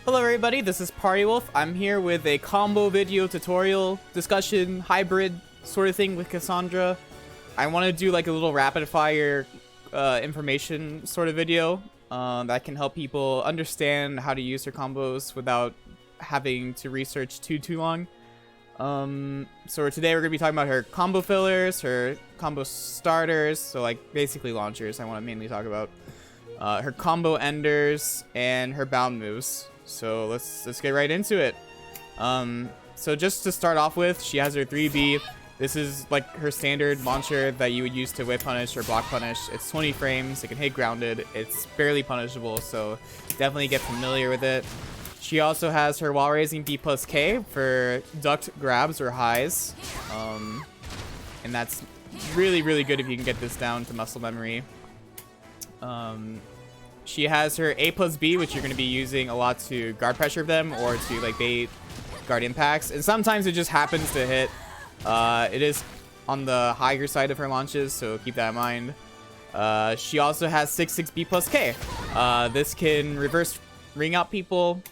Hello everybody, this is Party Wolf. I'm here with a combo video tutorial discussion hybrid sort of thing with Cassandra. I want to do like a little rapid fire information sort of video that can help people understand how to use her combos without having to research too long. So today we're going to be talking about her combo fillers, her combo starters, so like basically launchers I want to mainly talk about. Her combo enders and her bound moves. So let's get right into it. So just to start off with, she has her 3B. This is like her standard launcher that you would use to whip punish or block punish. It's 20 frames, it can hit grounded, it's barely punishable, so definitely get familiar with it. She also has her wall raising B plus K for ducked grabs or highs. And that's really good if you can get this down to muscle memory. She has her A plus B, which you're going to be using a lot to guard pressure them or to like bait guard impacts. And sometimes it just happens to hit. It is on the higher side of her launches, so keep that in mind. She also has 6B plus K. This can reverse ring out people.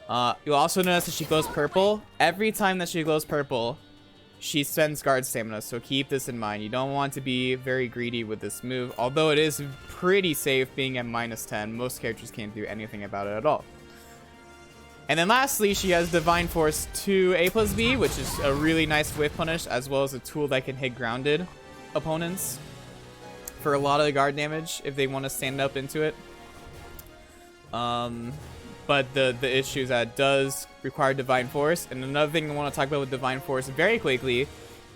You'll also notice that she glows purple. Every time that she glows purple, she spends guard stamina, so keep this in mind. You don't want to be very greedy with this move, although it is pretty safe being at -10. Most characters can't do anything about it at all. And then lastly, she has Divine Force 2 A plus B, which is a really nice whip punish, as well as a tool that can hit grounded opponents for a lot of the guard damage if they want to stand up into it. But the issue is that it does require Divine Force. And another thing I want to talk about with Divine Force very quickly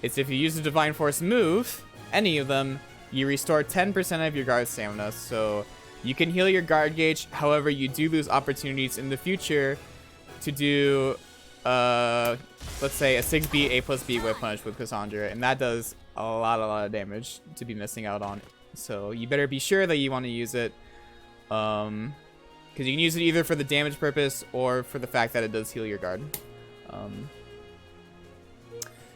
is if you use a Divine Force move, any of them, you restore 10% of your guard stamina. So you can heal your guard gauge. However, you do lose opportunities in the future to do, let's say, a 6B A plus B whip punish with Cassandra. And that does a lot of damage to be missing out on. So you better be sure that you want to use it. Because you can use it either for the damage purpose or for the fact that it does heal your guard.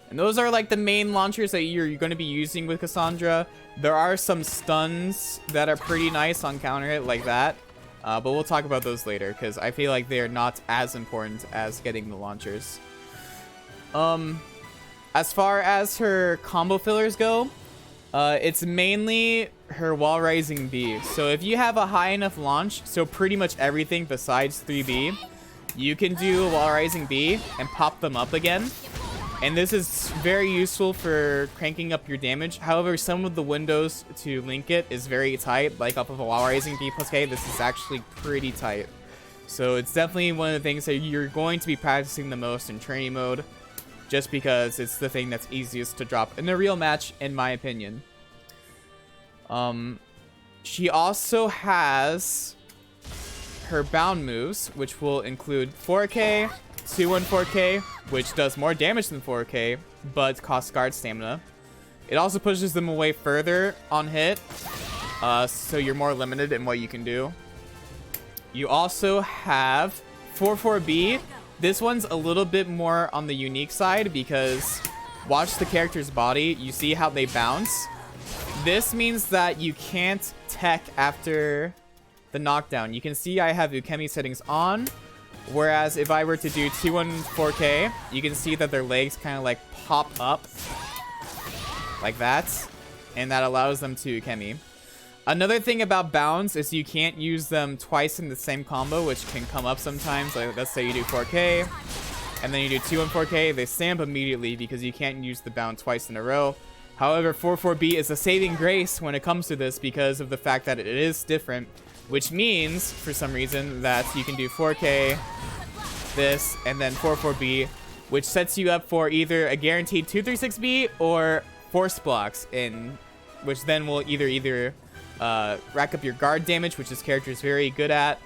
And those are like the main launchers that you're going to be using with Cassandra. There are some stuns that are pretty nice on counter hit like that. But we'll talk about those later because I feel like they're not as important as getting the launchers. As far as her combo fillers go, it's mainly her wall rising B. So if you have a high enough launch, so pretty much everything besides 3B, you can do a wall rising B and pop them up again. And this is very useful for cranking up your damage. However, some of the windows to link it is very tight, like off of a wall rising B plus K. This is actually pretty tight. So it's definitely one of the things that you're going to be practicing the most in training mode, just because it's the thing that's easiest to drop in a real match, in my opinion. She also has her bound moves, which will include 4K, 214K, which does more damage than 4K, but costs guard stamina. It also pushes them away further on hit, so you're more limited in what you can do. You also have 44B. This one's a little bit more on the unique side because watch the character's body. You see how they bounce? This means that you can't tech after the knockdown. You can see I have Ukemi settings on, whereas if I were to do 214K, you can see that their legs kind of like pop up like that, and that allows them to Ukemi. Another thing about bounds is you can't use them twice in the same combo, which can come up sometimes. Like let's say you do 4K, and then you do 214K, they stand up immediately because you can't use the bound twice in a row. However, 44B is a saving grace when it comes to this because of the fact that it is different, which means, for some reason, that you can do 4K, this, and then 44B, which sets you up for either a guaranteed 236B or force blocks, which then will either rack up your guard damage, which this character is very good at,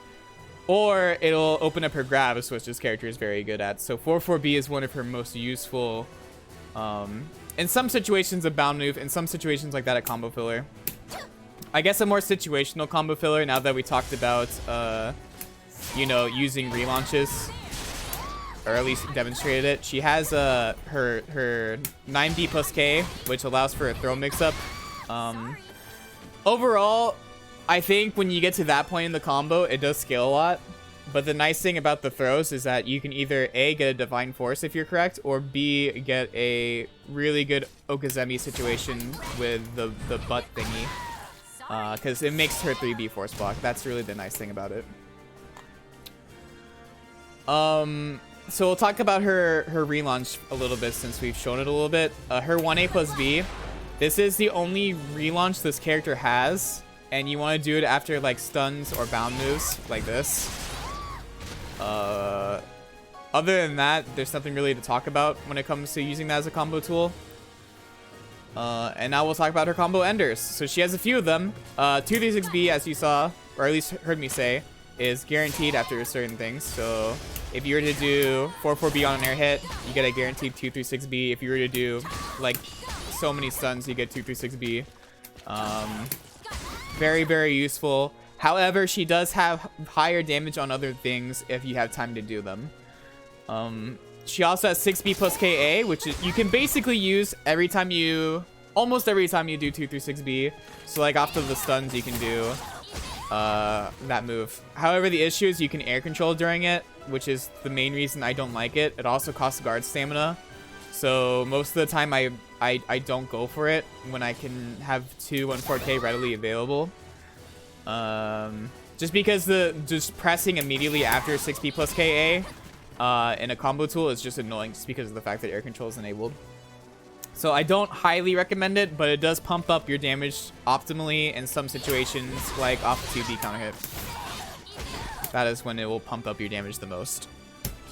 or it'll open up her grabs, which this character is very good at. So 44B is one of her most useful, in some situations a bound move, in some situations like that a combo filler. I guess a more situational combo filler now that we talked about, you know, using relaunches, or at least demonstrated it. She has her 9B plus K, which allows for a throw mix-up. Overall, I think when you get to that point in the combo, it does scale a lot. But the nice thing about the throws is that you can either A, get a Divine Force if you're correct, or B, get a really good Okazemi situation with the butt thingy. Because it makes her 3B Force block. That's really the nice thing about it. So we'll talk about her relaunch a little bit since we've shown it a little bit. Her 1A plus B. This is the only relaunch this character has. And you want to do it after like stuns or bound moves like this. Other than that, there's nothing really to talk about when it comes to using that as a combo tool. And now we'll talk about her combo enders. So she has a few of them. 236B, as you saw, or at least heard me say, is guaranteed after certain things. So if you were to do 4-4B on an air hit, you get a guaranteed 236B. If you were to do like so many stuns, you get 236B. Very, very useful. However, she does have higher damage on other things if you have time to do them. She also has 6B plus KA, which is, you can basically use every time you, almost every time you do 236B. So like after the stuns, you can do that move. However, the issue is you can air control during it, which is the main reason I don't like it. It also costs guard stamina. So most of the time I don't go for it when I can have 214K readily available. Just because just pressing immediately after 6B plus KA in a combo tool is just annoying just because of the fact that air control is enabled. So I don't highly recommend it, but it does pump up your damage optimally in some situations, like off 2B counter hit. That is when it will pump up your damage the most.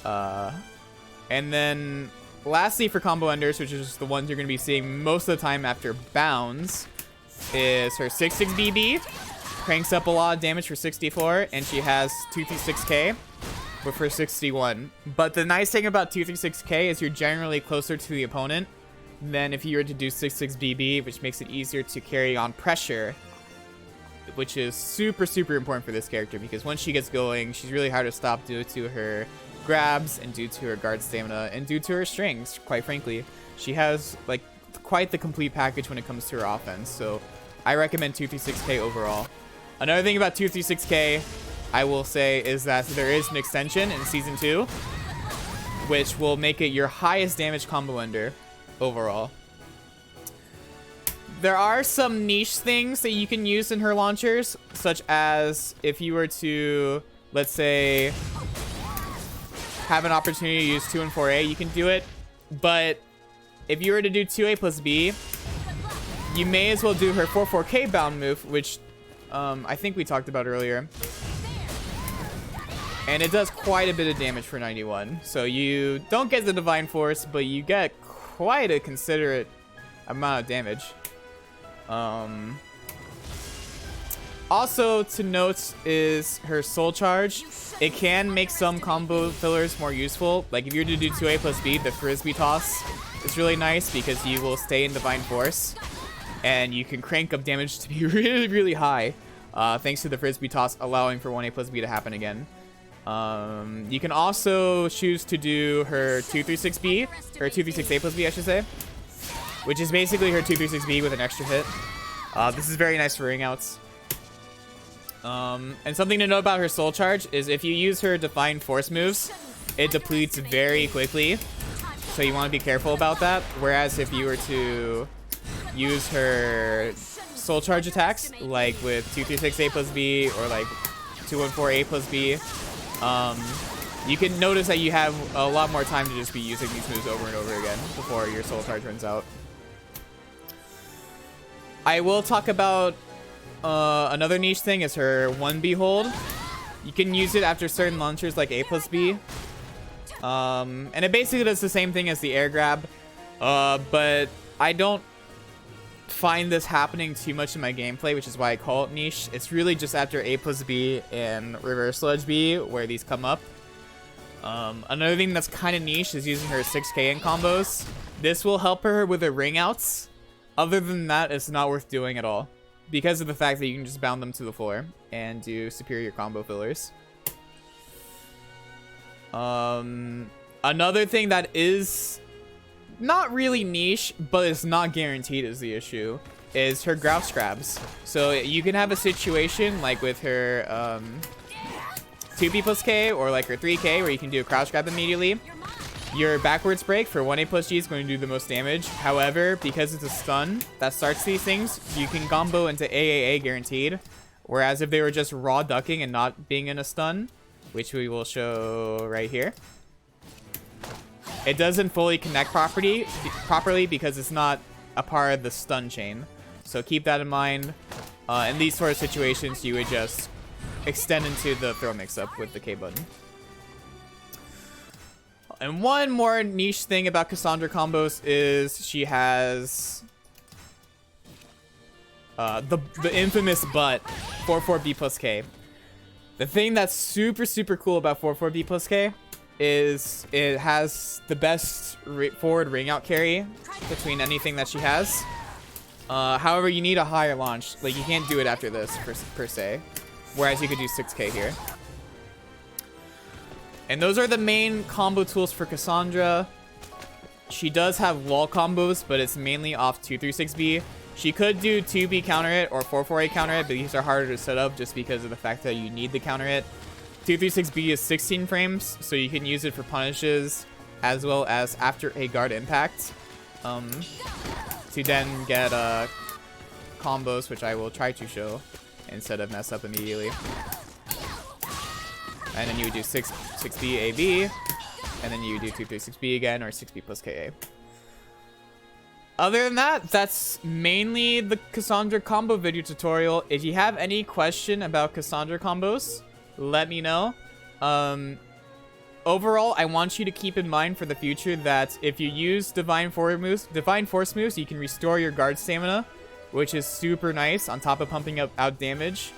And then lastly for combo enders, which is the ones you're going to be seeing most of the time after bounds, is her 6-6BB. Cranks up a lot of damage for 64, and she has 236K with her 61. But the nice thing about 236K is you're generally closer to the opponent than if you were to do 6-6BB, which makes it easier to carry on pressure, which is super, super important for this character because once she gets going, she's really hard to stop due to her grabs and due to her guard stamina and due to her strings, quite frankly. She has like quite the complete package when it comes to her offense, so I recommend 236K overall. Another thing about 236K, I will say, is that there is an extension in Season 2, which will make it your highest damage combo ender overall. There are some niche things that you can use in her launchers, such as if you were to, let's say, have an opportunity to use 2 and 4A, you can do it. But if you were to do 2A plus B, you may as well do her 4-4K bound move, which I think we talked about earlier. And it does quite a bit of damage for 91. So you don't get the Divine Force, but you get quite a considerate amount of damage. Also to note is her Soul Charge. It can make some combo fillers more useful. Like if you were to do 2A plus B, the Frisbee Toss is really nice because you will stay in Divine Force. And you can crank up damage to be really, really high. Thanks to the Frisbee Toss allowing for 1A plus B to happen again. You can also choose to do her 236B, or 236A plus B, I should say, which is basically her 236B with an extra hit. This is very nice for ring outs. And something to note about her Soul Charge is if you use her Divine Force moves, it depletes very quickly. So you want to be careful about that. Whereas if you were to use her Soul Charge attacks, like with 236A plus B or like 214A plus B, you can notice that you have a lot more time to just be using these moves over and over again before your Soul Charge runs out. I will talk about another niche thing is her 1B hold. You can use it after certain launchers like A plus B. And it basically does the same thing as the air grab. But I don't find this happening too much in my gameplay, which is why I call it niche. It's really just after A plus B and reversal edge B where these come up. Another thing that's kind of niche is using her 6K in combos. This will help her with her ring outs. Other than that, it's not worth doing at all because of the fact that you can just bound them to the floor and do superior combo fillers. Another thing that is not really niche, but it's not guaranteed is the issue, is her grouse grabs. So you can have a situation like with her 2B plus K or like her 3K where you can do a crouch grab immediately. Your backwards break for 1A plus G is going to do the most damage. However, because it's a stun that starts these things, you can combo into AAA guaranteed. Whereas if they were just raw ducking and not being in a stun, which we will show right here, it doesn't fully connect properly because it's not a part of the stun chain. So keep that in mind. In these sort of situations, you would just extend into the throw mix-up with the K button. And one more niche thing about Cassandra combos is she has the infamous butt 4-4B plus K. The thing that's super cool about 4-4B plus K is it has the best forward ring out carry between anything that she has. However, you need a higher launch. Like, you can't do it after this per se. Whereas you could do 6K here. And those are the main combo tools for Cassandra. She does have wall combos, but it's mainly off 236B. She could do 2B counter it or 4-4A counter it, but these are harder to set up just because of the fact that you need the counter it. 236B is 16 frames, so you can use it for punishes as well as after a guard impact. To then get combos, which I will try to show instead of mess up immediately. And then you would do 6B AB, and then you would do 236B again, or 6B plus KA. Other than that, that's mainly the Cassandra combo video tutorial. If you have any question about Cassandra combos, let me know. Overall, I want you to keep in mind for the future that if you use Divine Force moves, you can restore your guard stamina, which is super nice on top of pumping out damage.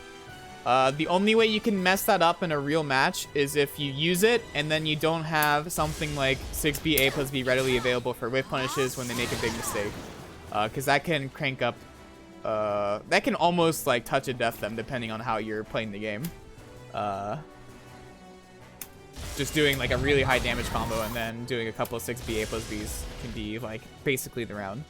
The only way you can mess that up in a real match is if you use it and then you don't have something like 6B A plus B readily available for whiff punishes when they make a big mistake. Because that can crank up, that can almost like touch a death them depending on how you're playing the game. Just doing like a really high damage combo and then doing a couple of 6B A plus Bs can be like basically the round.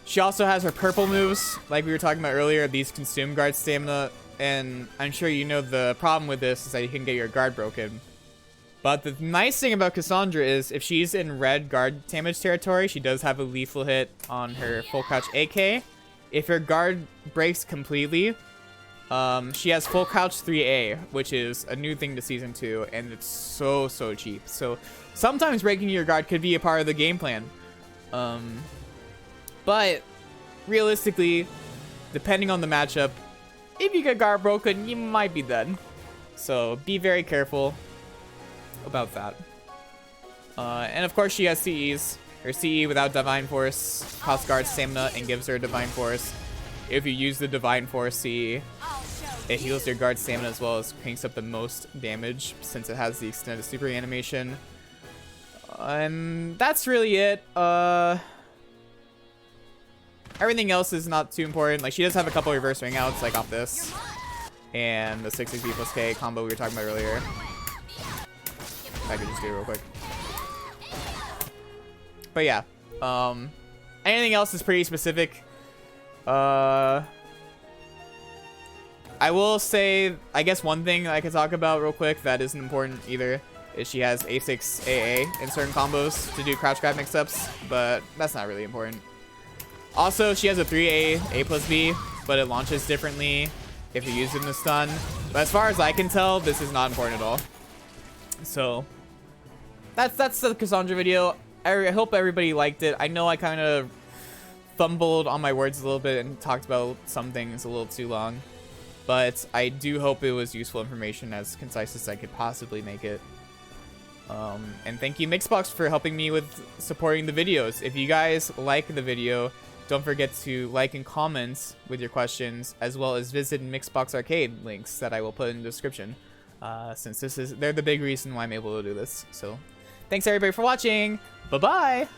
She also has her purple moves, like we were talking about earlier. These consume guard stamina, and I'm sure you know the problem with this is that you can get your guard broken. But the nice thing about Cassandra is if she's in red guard damage territory, she does have a lethal hit on her full crouch AK. If her guard breaks completely, she has full crouch 3A, which is a new thing to Season 2, and it's so cheap. So sometimes breaking your guard could be a part of the game plan. But realistically, depending on the matchup, if you get guard broken, you might be dead. So be very careful about that. And of course, she has CEs. Her CE without Divine Force costs guard stamina and gives her Divine Force. If you use the Divine Force CE, it heals your guard stamina as well as cranks up the most damage since it has the extended super animation. And that's really it. Everything else is not too important. Like, she does have a couple reverse ring outs, like off this. And the 6B plus K combo we were talking about earlier. I could just do it real quick. But yeah. Anything else is pretty specific. I will say, I guess one thing I could talk about real quick that isn't important either is she has A6 AA in certain combos to do crouch grab mix-ups, but that's not really important. Also, she has a 3A A plus B, but it launches differently if you use it in the stun. But as far as I can tell, this is not important at all. So that's the Cassandra video. I hope everybody liked it. I know I kind of fumbled on my words a little bit and talked about some things a little too long, but I do hope it was useful information, as concise as I could possibly make it. And thank you Mixbox for helping me with supporting the videos. If you guys like the video, don't forget to like and comment with your questions, as well as visit Mixbox Arcade links that I will put in the description, since they're the big reason why I'm able to do this. So thanks everybody for watching. Bye bye.